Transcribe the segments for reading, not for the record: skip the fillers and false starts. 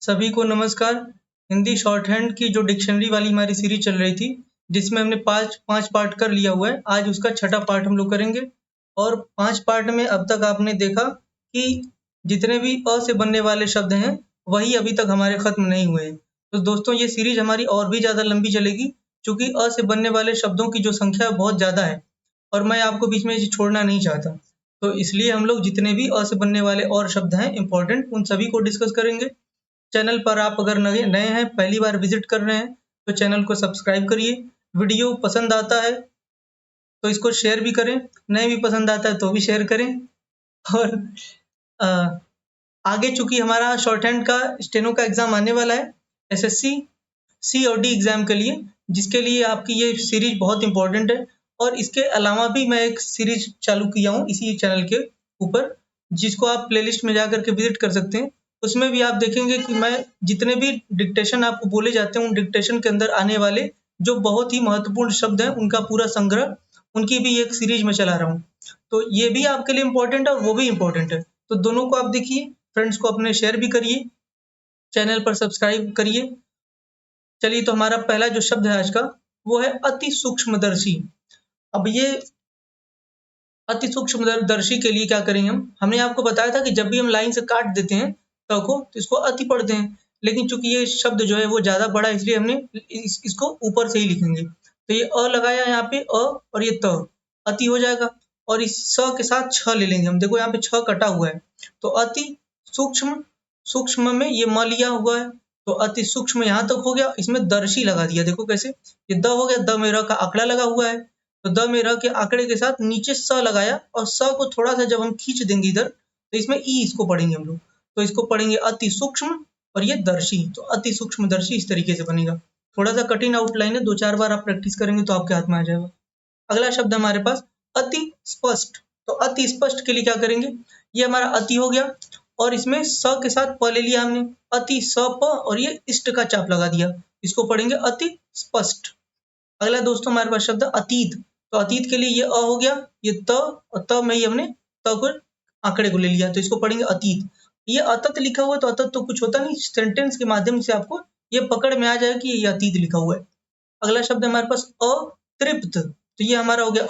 सभी को नमस्कार। हिंदी शॉर्ट हैंड की जो डिक्शनरी वाली हमारी सीरीज चल रही थी, जिसमें हमने पाँच पाँच पार्ट कर लिया हुआ है। आज उसका छठा पार्ट हम लोग करेंगे। और 5 पार्ट में अब तक आपने देखा कि जितने भी अ से बनने वाले शब्द हैं, वही अभी तक हमारे खत्म नहीं हुए हैं। तो दोस्तों, ये सीरीज हमारी और भी ज़्यादा लंबी चलेगी, चूँकि अ से बनने वाले शब्दों की जो संख्या है बहुत ज़्यादा है और मैं आपको बीच में इसे छोड़ना नहीं चाहता। तो इसलिए हम लोग जितने भी अ से बनने वाले और शब्द हैं इम्पोर्टेंट, उन सभी को डिस्कस करेंगे। चैनल पर आप अगर नए नए हैं, पहली बार विजिट कर रहे हैं, तो चैनल को सब्सक्राइब करिए। वीडियो पसंद आता है तो इसको शेयर भी करें, नहीं भी पसंद आता है तो भी शेयर करें। और अ, आगे चूंकि हमारा शॉर्ट हैंड का स्टेनो का एग्जाम आने वाला है, एसएससी सी और डी एग्जाम के लिए, जिसके लिए आपकी ये सीरीज बहुत इंपॉर्टेंट है। और इसके अलावा भी मैं एक सीरीज चालू किया हूँ इसी चैनल के ऊपर, जिसको आप प्लेलिस्ट में जाकर के विजिट कर सकते हैं। उसमें भी आप देखेंगे कि मैं जितने भी डिक्टेशन आपको बोले जाते हैं, उन डिक्टेशन के अंदर आने वाले जो बहुत ही महत्वपूर्ण शब्द हैं, उनका पूरा संग्रह, उनकी भी एक सीरीज में चला रहा हूँ। तो ये भी आपके लिए इम्पोर्टेंट है और वो भी इम्पोर्टेंट है। तो दोनों को आप देखिए, फ्रेंड्स को अपने शेयर भी करिए, चैनल पर सब्सक्राइब करिए। चलिए, तो हमारा पहला जो शब्द है आज का, वो है अति सूक्ष्मदर्शी। अब ये अति सूक्ष्मदर्शी के लिए क्या करेंगे हम? हमने आपको बताया था कि जब भी हम लाइन से काट देते हैं त को, तो इसको अति पढ़ते हैं। लेकिन चूंकि ये शब्द जो है वो ज्यादा बड़ा है, इसलिए हमने इसको ऊपर से ही लिखेंगे। तो ये अ लगाया यहाँ पे अ, और ये त, अति हो जाएगा। और इस स के साथ छ ले लेंगे हम। देखो यहाँ पे छ कटा हुआ है, तो अति सूक्ष्म, सूक्ष्म में ये म लिया हुआ है, तो अति सूक्ष्म यहाँ तक हो गया। इसमें दर्शी लगा दिया, देखो कैसे, ये द हो गया, द में र का आंकड़ा लगा हुआ है, तो द में र के आंकड़े के साथ नीचे स लगाया, और स को थोड़ा सा जब हम खींच देंगे इधर, तो इसमें ई इसको पढ़ेंगे हम लोग। तो इसको पढ़ेंगे अति सूक्ष्म, और ये दर्शी, तो अति सूक्ष्म दर्शी इस तरीके से बनेगा। थोड़ा सा कठिन आउटलाइन है, 2-4 बार आप प्रैक्टिस करेंगे तो आपके हाथ में आ जाएगा। अगला शब्द है हमारे पास अति स्पष्ट। तो अति स्पष्ट के लिए क्या करेंगे? ये हमारा अति हो गया, और इसमें स के साथ प ले लिया हमने, अति स प, और ये इष्ट का चाप लगा दिया, इसको पढ़ेंगे अति स्पष्ट। अगला दोस्तों हमारे पास शब्द है अतीत। तो अतीत के लिए ये अ हो गया, ये त, और त में ही हमने त को आंकड़े को ले लिया, तो इसको पढ़ेंगे अतीत। ये अतत लिखा हुआ है, तो अतत तो कुछ होता नहीं, सेंटेंस के माध्यम से आपको ये पकड़ में आ जाएगा कि ये अतीत लिखा हुआ है। अगला शब्द है हमारे पास अतृप्त। तो ये हमारा हो गया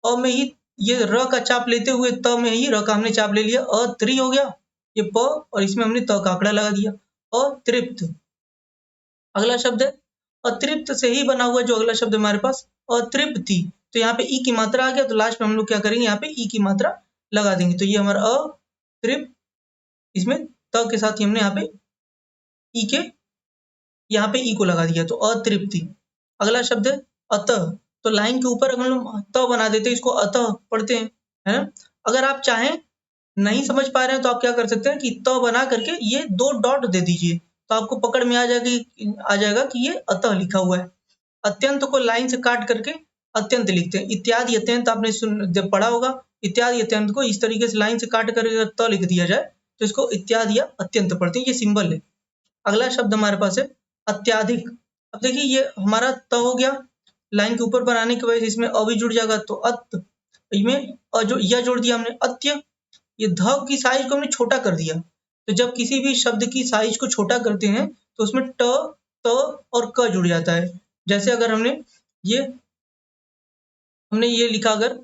अ में ही ये र का चाप लेते हुए त में ही र का हमने चाप ले लिया, अत्रि हो गया, ये प, और इसमें हमने त का आंकड़ा लगा दिया, अतृप्त। अगला शब्द है अतृप्त से ही बना हुआ जो अगला शब्द हमारे पास अतृप्ति। तो यहाँ पे ई की मात्रा आ गया, तो लास्ट में हम लोग क्या करेंगे, यहाँ पे ई की मात्रा लगा देंगे। तो ये हमारा अतृप्त, इसमें त के साथ ही हमने यहाँ पे ई के, यहाँ पे ई को लगा दिया, तो अतृप्ति। अगला शब्द है अतः। तो लाइन के ऊपर अगर हम लोग त बना देते हैं, इसको अतः पढ़ते हैं, है ना। अगर आप चाहें, नहीं समझ पा रहे हैं, तो आप क्या कर सकते हैं कि त बना करके ये 2 डॉट दे दीजिए, तो आपको पकड़ में आ जाएगा कि ये अतः लिखा हुआ है। अत्यंत को लाइन से काट करके अत्यंत लिखते हैं। इत्यादि अत्यंत आपने जब पढ़ा होगा, इत्यादि अत्यंत को इस तरीके से लाइन से काट कर अगर त लिख दिया जाए, तो इसको इत्यादि या अत्यंत पढ़ते हैं, ये सिंबल है। अगला शब्द हमारे पास है अत्याधिक। अब देखिए, ये हमारा त हो गया, लाइन के ऊपर बनाने की वजह से इसमें अ भी जुड़ जाएगा, तो अत, इसमें जो यह जोड़ दिया हमने, अत्य। ये ध की साइज को हमने छोटा कर दिया। तो जब किसी भी शब्द की साइज को छोटा करते हैं, तो उसमें ट, त और क जुड़ जाता है। जैसे अगर ये हमने ये लिखा, अगर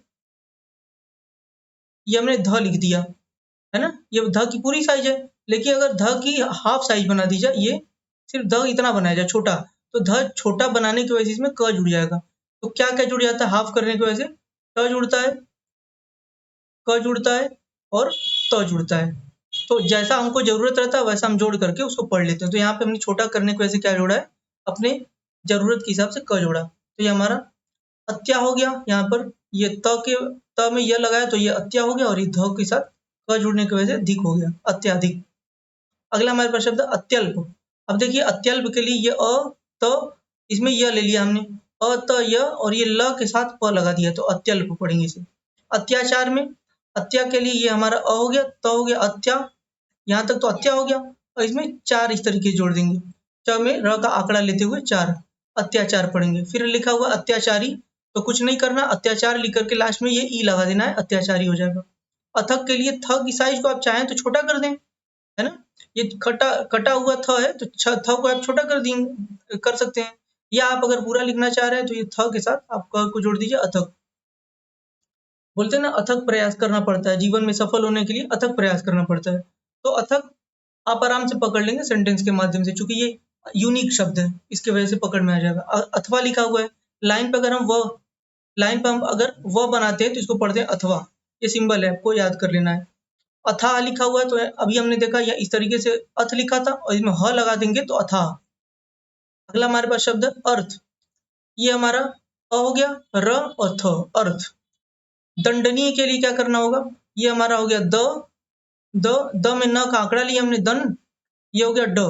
ये हमने ध लिख दिया, है ना, ये ध की पूरी साइज है। लेकिन अगर ध की हाफ साइज बना दी जाए, ये सिर्फ ध इतना बनाया जाए छोटा, तो ध छोटा बनाने की वजह से इसमें क जुड़ जाएगा। तो क्या क्या जुड़ जाता है हाफ करने की वजह से? ट जुड़ता है, क जुड़ता है, और त जुड़ता है। तो जैसा हमको जरूरत रहता है वैसा हम जोड़ करके उसको पढ़ लेते हैं। तो यहाँ पे हमने छोटा करने की वजह से क्या जोड़ा है, अपने जरूरत के हिसाब से क जोड़ा। तो ये हमारा अत्या हो गया। यहाँ पर ये त में यह लगाया, तो ये अत्या हो गया, और ये ध के साथ क जुड़ने की वजह से अधिक हो गया, अत्याधिक। अगला हमारे पास शब्द अत्यल्प। अब देखिए, अत्यल्प के लिए ये त, इसमें यह ले लिया हमने, त य, और ये ल के साथ प लगा दिया, तो अत्यल्प पढ़ेंगे इसे। अत्याचार में अत्या के लिए ये हमारा अ हो गया, त हो गया, अत्या, यहाँ तक तो अत्या हो गया, और इसमें 4 इस तरीके से जोड़ देंगे। च में र का आंकड़ा लेते हुए 4, अत्याचार पढ़ेंगे। फिर लिखा हुआ अत्याचारी, तो कुछ नहीं करना, अत्याचार लिख करके लास्ट में ये ई लगा देना है, अत्याचारी हो जाएगा। अथक के लिए थ की साइज को आप चाहें तो छोटा कर दें, है ना। ये कटा कटा हुआ थ है तो थ को आप छोटा कर सकते हैं, या आप अगर पूरा लिखना चाह रहे हैं तो ये थ के साथ आप क को जोड़ दीजिए अथक। बोलते हैं ना अथक प्रयास करना पड़ता है, जीवन में सफल होने के लिए अथक प्रयास करना पड़ता है। तो अथक आप आराम से पकड़ लेंगे सेंटेंस के माध्यम से, चूंकि ये यूनिक शब्द है इसके वजह से पकड़ में आ जाएगा। अथवा लिखा हुआ है, लाइन पे अगर हम व लाइन पे हम अगर व बनाते हैं तो इसको पढ़ते हैं अथवा। ये सिंबल है, आपको याद कर लेना है। अथा लिखा हुआ है तो अभी हमने देखा या इस तरीके से अथ लिखा था और इसमें ह लगा देंगे तो अथा। अगला हमारे पास शब्द है अर्थ। ये हमारा अ हो गया, र और थ, अर्थ। दंडनीय के लिए क्या करना होगा, ये हमारा हो गया द में न का आंकड़ा लिया हमने दन, ये हो गया ड,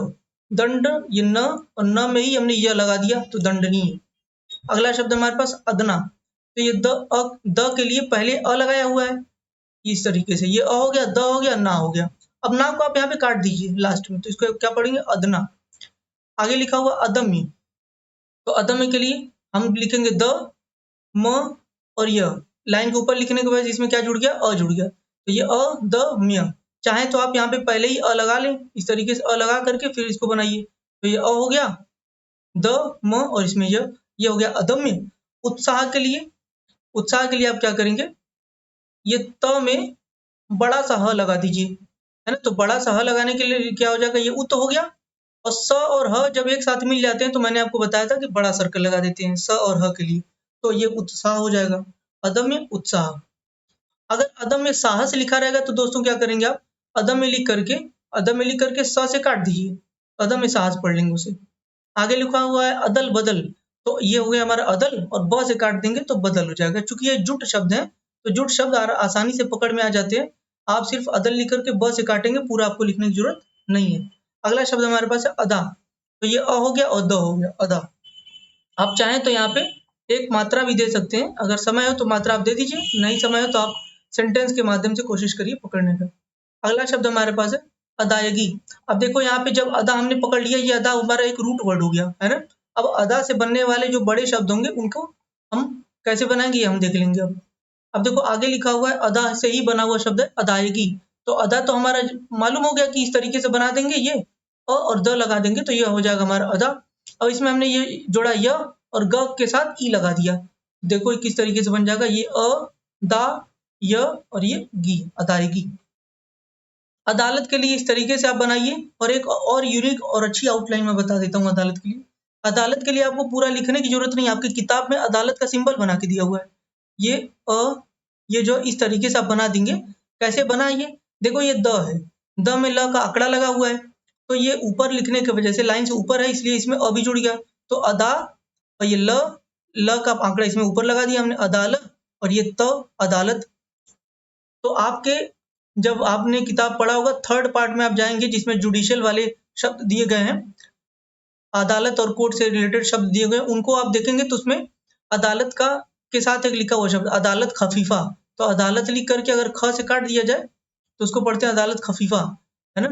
दंड, ये न और न में ही हमने यह लगा दिया तो दंडनीय। अगला शब्द हमारे पास अदना, तो ये द के लिए पहले अ लगाया हुआ है, इस तरीके से ये अ हो गया, द हो गया, ना हो गया। अब ना को आप यहाँ पे काट दीजिए लास्ट में, तो इसको क्या पढ़ेंगे अदना। आगे लिखा हुआ अदम्य, तो अदम्य के लिए हम लिखेंगे द, म और य। लाइन के ऊपर लिखने के बाद इसमें क्या जुड़ गया, अ जुड़ गया, तो ये अ द म्य। चाहे तो आप यहाँ पे पहले ही अ लगा लें, इस तरीके से अ लगा करके फिर इसको बनाइए, तो ये अ हो गया, द म और इसमें ये हो गया अदम्य। उत्साह के लिए आप क्या करेंगे, ये त में बड़ा सा ह लगा दीजिए, है ना। तो बड़ा सा ह लगाने के लिए क्या हो जाएगा, ये उत हो गया, और स और ह जब एक साथ मिल जाते हैं तो मैंने आपको बताया था कि बड़ा सर्कल लगा देते हैं स और ह के लिए, तो ये उत्साह हो जाएगा, अदम्य उत्साह। अगर अदम्य साहस लिखा रहेगा तो दोस्तों क्या करेंगे आप, अदम्य लिख करके स से काट दीजिए, अदम्य साहस पढ़ लेंगे उसे। आगे लिखा हुआ है अदल बदल, तो ये हो गया हमारा अदल और ब से काट देंगे तो बदल हो जाएगा। चूंकि ये जुट शब्द है तो जुट शब्द आसानी से पकड़ में आ जाते हैं। आप सिर्फ अदल लिख करके ब से काटेंगे, पूरा आपको लिखने की जरूरत नहीं है। अगला शब्द हमारे पास है अदा, तो ये अ हो गया और द हो गया, अदा। आप चाहें तो यहाँ पे एक मात्रा भी दे सकते हैं, अगर समय हो तो मात्रा आप दे दीजिए, नहीं समय हो तो आप सेंटेंस के माध्यम से कोशिश करिए पकड़ने का। अगला शब्द हमारे पास है अदायगी। अब देखो यहाँ पे जब अदा हमने पकड़ लिया, ये अदा हमारा एक रूट वर्ड हो गया, है ना। अब अदा से बनने वाले जो बड़े शब्द होंगे उनको हम कैसे बनाएंगे ये हम देख लेंगे अब देखो आगे लिखा हुआ है अदा से ही बना हुआ शब्द है अदायगी। तो अदा तो हमारा मालूम हो गया कि इस तरीके से बना देंगे, ये अ और द लगा देंगे तो ये हो जाएगा हमारा अदा। अब इसमें हमने ये जोड़ा य और ग के साथ ई लगा दिया, देखो ये किस तरीके से बन जाएगा, ये अ दा य और ये गी, अदायगी। अदालत के लिए इस तरीके से आप बनाइए, और एक और यूनिक और अच्छी आउटलाइन मैं बता देता हूँ अदालत के लिए। अदालत के लिए आपको पूरा लिखने की जरूरत नहीं, आपकी किताब में अदालत का सिंबल बना के दिया हुआ है। ये अ ये जो इस तरीके से आप बना देंगे, कैसे बना ये देखो, ये द है, द में ल का आंकड़ा लगा हुआ है, तो ये ऊपर लिखने की वजह से लाइन से ऊपर है इसलिए इसमें अ भी जुड़ गया, तो अदा और ये ल का आंकड़ा इसमें ऊपर लगा दिया हमने अदालत, और ये त अदालत। तो आपके जब आपने किताब पढ़ा होगा थर्ड पार्ट में आप जाएंगे जिसमें जुडिशियल वाले शब्द दिए गए हैं, अदालत और कोर्ट से रिलेटेड शब्द दिए गए, उनको आप देखेंगे तो उसमें अदालत का के साथ एक लिखा हुआ शब्द अदालत खफीफा, तो अदालत लिख करके अगर ख से काट दिया जाए तो उसको पढ़ते हैं अदालत खफीफा, है ना।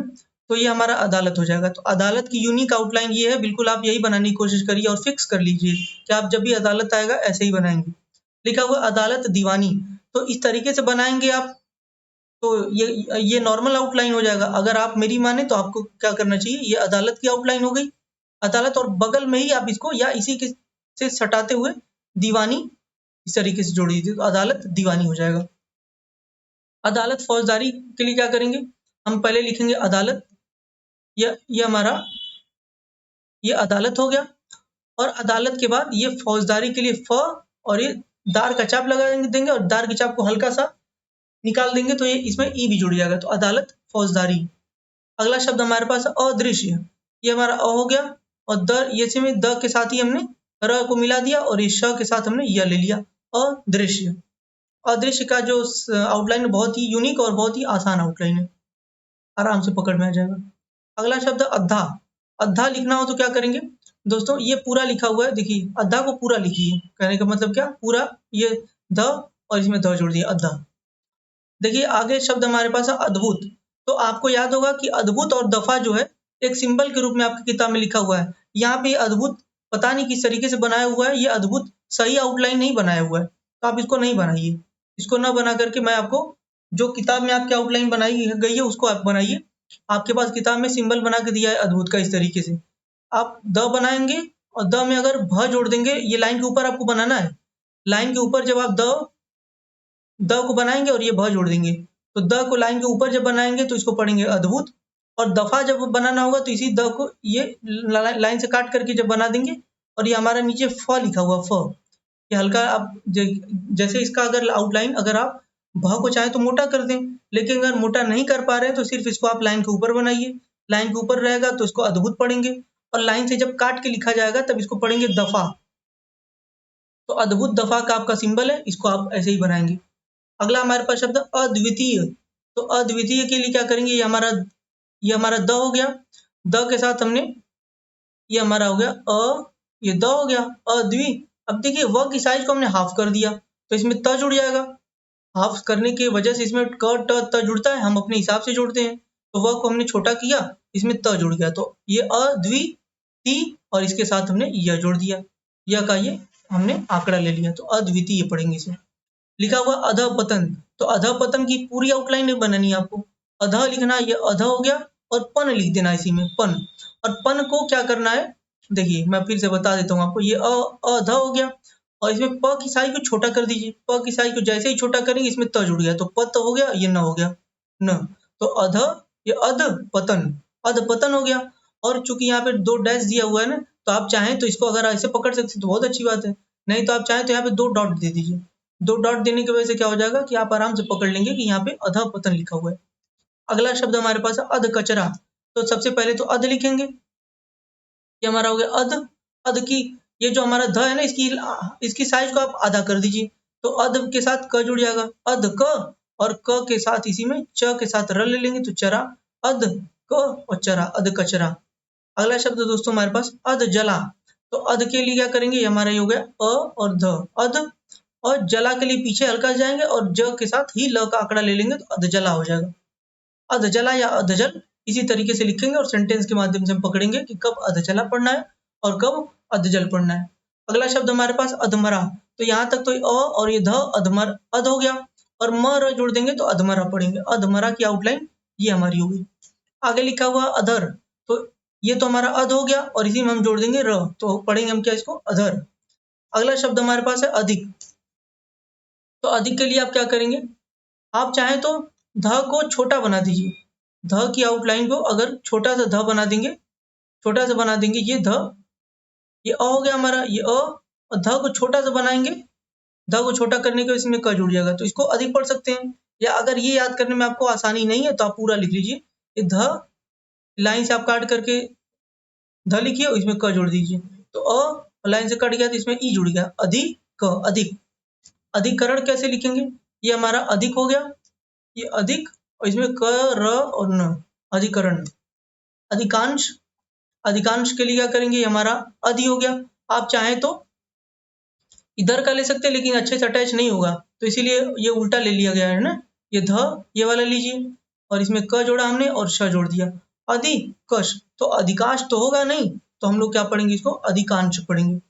तो ये हमारा अदालत हो जाएगा। तो अदालत की यूनिक आउटलाइन ये है, बिल्कुल आप यही बनाने की कोशिश करिए और फिक्स कर लीजिए कि आप जब भी अदालत आएगा ऐसे ही बनाएंगे। लिखा हुआ अदालत दीवानी, तो इस तरीके से बनाएंगे आप, तो ये नॉर्मल आउटलाइन हो जाएगा। अगर आप मेरी माने तो आपको क्या करना चाहिए, ये अदालत की आउटलाइन हो गई, अदालत और बगल में ही आप इसको या इसी के से सटाते हुए दीवानी इस तरीके से जोड़ दीजिए, तो अदालत दीवानी हो जाएगा। अदालत फौजदारी के लिए क्या करेंगे, हम पहले लिखेंगे अदालत, ये हमारा ये अदालत हो गया, और अदालत के बाद ये फौजदारी के लिए फ, और ये दार का चाप लगा देंगे और दार के चाप को हल्का सा निकाल देंगे तो ये इसमें ई भी जुड़ जाएगा, तो अदालत फौजदारी। अगला शब्द हमारे पास है अदृश्य, ये हमारा अ हो गया, और द ये में द के साथ ही हमने र को मिला दिया और इस श के साथ हमने य ले लिया, अदृश्य। अदृश्य का जो आउटलाइन है बहुत ही यूनिक और बहुत ही आसान आउटलाइन है, आराम से पकड़ में आ जाएगा। अगला शब्द अद्धा। अद्धा लिखना हो तो क्या करेंगे दोस्तों, ये पूरा लिखा हुआ है, देखिए अद्धा को पूरा लिखिए, कहने का मतलब क्या, पूरा ये द और इसमें द जोड़ दिया अद्धा। देखिए आगे शब्द हमारे पास है अद्भुत, तो आपको याद होगा कि अद्भुत और दफा जो है एक सिंबल के रूप में आपकी किताब में लिखा हुआ है। यहाँ पे अद्भुत पता नहीं किस तरीके से बनाया हुआ है, ये अद्भुत सही आउटलाइन नहीं बनाया हुआ है, तो आप इसको नहीं बनाइए, इसको ना बना करके मैं आपको जो किताब में आपकी आउटलाइन बनाई गई है उसको आप बनाइए। आपके पास किताब में सिंबल बना के दिया है अद्भुत का इस तरीके से। आप द बनाएंगे और द में अगर भ जोड़ देंगे, ये लाइन के ऊपर आपको बनाना है। लाइन के ऊपर जब आप द को बनाएंगे और ये भ जोड़ देंगे, तो द को लाइन के ऊपर जब बनाएंगे तो इसको पढ़ेंगे अद्भुत। और दफा जब बनाना होगा तो इसी द को ये लाइन से काट करके जब बना देंगे, और ये हमारा नीचे फ लिखा हुआ फ, ये हल्का आप जैसे इसका अगर आउटलाइन अगर आप भ को चाहे तो मोटा कर दें, लेकिन अगर मोटा नहीं कर पा रहे हैं तो सिर्फ इसको आप लाइन के ऊपर बनाइए। लाइन के ऊपर रहेगा तो इसको अद्भुत पढ़ेंगे, और लाइन से जब काट के लिखा जाएगा तब इसको पढ़ेंगे दफा। तो अद्भुत दफा का आपका सिंबल है, इसको आप ऐसे ही बनाएंगे। अगला हमारे पास शब्द अद्वितीय। तो अद्वितीय के लिए क्या करेंगे, ये हमारा द हो गया। द के साथ हमने ये हमारा हो गया ये द हो गया अद्वि। अब देखिए व की साइज को हमने हाफ कर दिया तो इसमें त जुड़ जाएगा। हाफ करने की वजह से इसमें क ट त जुड़ता है, हम अपने हिसाब से जोड़ते हैं। तो व को हमने छोटा किया, इसमें त जुड़ गया, तो ये अद्वितीय और इसके साथ हमने यह जोड़ दिया। यह का ये हमने आंकड़ा ले लिया, तो अद्वितीय पढ़ेंगे इसमें। लिखा हुआ अधपतन। तो अधपतन की पूरी आउटलाइन नहीं बनानी है आपको। अध लिखना, ये अध हो गया, और पन लिख देना इसी में, पन। और पन को क्या करना है, देखिए मैं फिर से बता देता हूँ आपको। ये अध हो गया, और इसमें प की साइज को छोटा कर दीजिए। प की साइज को जैसे ही छोटा करेंगे इसमें त जुड़ गया, तो पत हो गया, ये न हो गया न। तो अध, ये अध पतन, अध पतन हो गया। और चूंकि यहाँ पे 2 डैश दिया हुआ है ना, तो आप चाहें तो इसको अगर ऐसे पकड़ सकते तो बहुत अच्छी बात है, नहीं तो आप चाहें तो यहाँ पे 2 डॉट दे दीजिए। 2 डॉट देने की वजह से क्या हो जाएगा कि आप आराम से पकड़ लेंगे कि यहाँ पे अध पतन लिखा हुआ है। अगला शब्द हमारे पास है अध कचरा। तो सबसे पहले तो अध लिखेंगे, ये हमारा हो गया अध। अध की ये जो हमारा ध है ना, इसकी साइज को आप आधा कर दीजिए, तो अध के साथ क जुड़ जाएगा, अध क। और क के साथ इसी में च के साथ र ले लेंगे, तो चरा, अध क और चरा, अध कचरा। अगला शब्द दोस्तों हमारे पास अध जला। तो अध के लिए क्या करेंगे, ये हमारा ये हो गया अ और ध, अध। और जला के लिए पीछे हल्का जाएंगे और ज के साथ ही ल का आंकड़ा ले लेंगे, तो अधजला हो जाएगा। अधजला या अधजल इसी तरीके से लिखेंगे, और सेंटेंस के माध्यम से हम पकड़ेंगे कि कब अधजला पढ़ना है और कब अधजल पढ़ना है। अगला शब्द हमारे पास अधमरा। तो यहाँ तक तो अ और ये ध अधमर अध हो गया, और म र जोड़ देंगे तो अधमरा पढ़ेंगे। अधमरा की आउटलाइन ये हमारी हो गई। आगे लिखा हुआ अधर। तो ये तो हमारा अध हो गया, और इसी में हम जोड़ देंगे र, तो पढ़ेंगे हम क्या इसको, अधर। अगला शब्द हमारे पास है अधिक। तो अधिक के लिए आप क्या करेंगे, आप चाहें तो ध को छोटा बना दीजिए। ध की आउटलाइन को अगर छोटा सा ध बना देंगे, छोटा सा बना देंगे, ये ध, ये अ हो गया हमारा, ये अ, और ध को छोटा सा बनाएंगे। ध को छोटा करने के बाद इसमें क जुड़ जाएगा, तो इसको अधिक पढ़ सकते हैं। या अगर ये याद करने में आपको आसानी नहीं है तो आप पूरा लिख लीजिए। ये ध लाइन से आप काट करके ध लिखिए और इसमें क जोड़ दीजिए, तो अ लाइन से कट गया तो इसमें ई जुड़ गया, अधिक, अधिक। अधिकरण कैसे लिखेंगे, ये हमारा अधिक हो गया, ये अधिक, और इसमें क र और न, अधिकरण। अधिकांश, अधिकांश के लिए क्या करेंगे, ये हमारा अधि हो गया। आप चाहें तो इधर का ले सकते हैं, लेकिन अच्छे से अटैच नहीं होगा, तो इसीलिए ये उल्टा ले लिया गया है ना। ये ध ये वाला लीजिए, और इसमें क जोड़ा हमने और श जोड़ दिया, अधिकश। तो अधिकांश तो होगा नहीं, तो हम लोग क्या पढ़ेंगे, इसको अधिकांश पढ़ेंगे।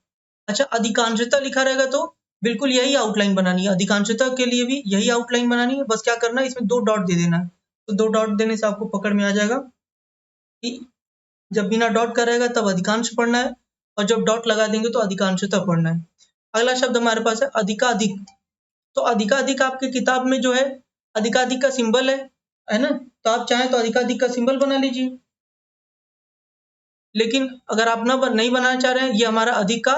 अच्छा, अधिकांशता लिखा रहेगा तो बिल्कुल यही आउटलाइन बनानी है। अधिकांशता के लिए भी यही आउटलाइन बनानी है, बस क्या करना है, इसमें 2 डॉट दे देना है। तो 2 डॉट देने से आपको पकड़ में आ जाएगा कि जब बिना डॉट का रहेगा तब अधिकांश पढ़ना है, और जब डॉट लगा देंगे तो अधिकांशता पढ़ना है। अगला शब्द हमारे पास है अधिकाधिक। तो अधिकाधिक आपके किताब में जो है अधिकाधिक का सिंबल है ना, तो आप चाहें तो अधिकाधिक का सिंबल बना लीजिए। लेकिन अगर आप नहीं बनाना चाह रहे हैं, ये हमारा अधिक,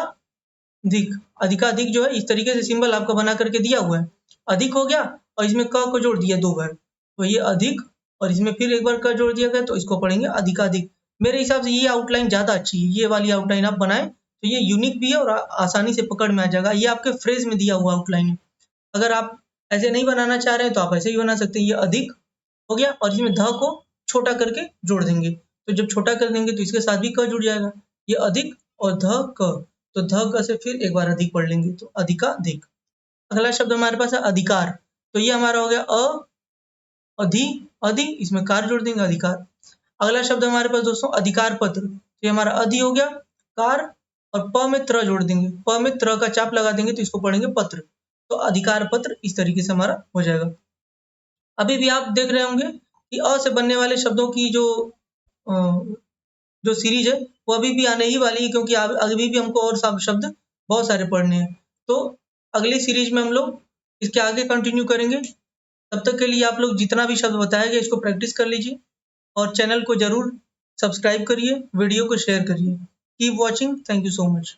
अधिकाधिक जो है इस तरीके से सिंबल आपको बना करके दिया हुआ है। अधिक हो गया, और इसमें क को जोड़ दिया 2 बार, तो ये अधिक, और इसमें फिर एक बार क जोड़ दिया गया, तो इसको पढ़ेंगे अधिकाधिक। मेरे हिसाब से ये आउटलाइन ज्यादा अच्छी है, ये वाली आउटलाइन आप बनाएं तो ये यूनिक भी है और आसानी से पकड़ में आ जाएगा। ये आपके फ्रेज में दिया हुआ आउटलाइन है। अगर आप ऐसे नहीं बनाना चाह रहे हैं तो आप ऐसे ही बना सकते हैं। ये अधिक हो गया, और इसमें ध को छोटा करके जोड़ देंगे, तो जब छोटा कर देंगे तो इसके साथ भी क जुड़ जाएगा। ये अधिक और ध क, तो ध क से फिर एक बार अधिक पढ़ लेंगे, तो अधिकाधिक। अगला शब्द हमारे पास है अधिकार। तो ये हमारा हो गया अधि, अधि, इसमें कार जोड़ देंगे, अधिकार। अगला शब्द हमारे पास दोस्तों अधिकार पत्र। तो ये हमारा अधि हो गया, कार, और प में त्र जोड़ देंगे, प में त्र का चाप लगा देंगे, तो इसको पढ़ेंगे पत्र। तो अधिकार पत्र इस तरीके से हमारा हो जाएगा। अभी भी आप देख रहे होंगे कि अ से बनने वाले शब्दों की जो सीरीज है वो अभी भी आने ही वाली है, क्योंकि अभी भी हमको और शब्द बहुत सारे पढ़ने हैं। तो अगली सीरीज में हम लोग इसके आगे कंटिन्यू करेंगे। तब तक के लिए आप लोग जितना भी शब्द बताया गया इसको प्रैक्टिस कर लीजिए और चैनल को ज़रूर सब्सक्राइब करिए, वीडियो को शेयर करिए। Keep watching, thank you so much.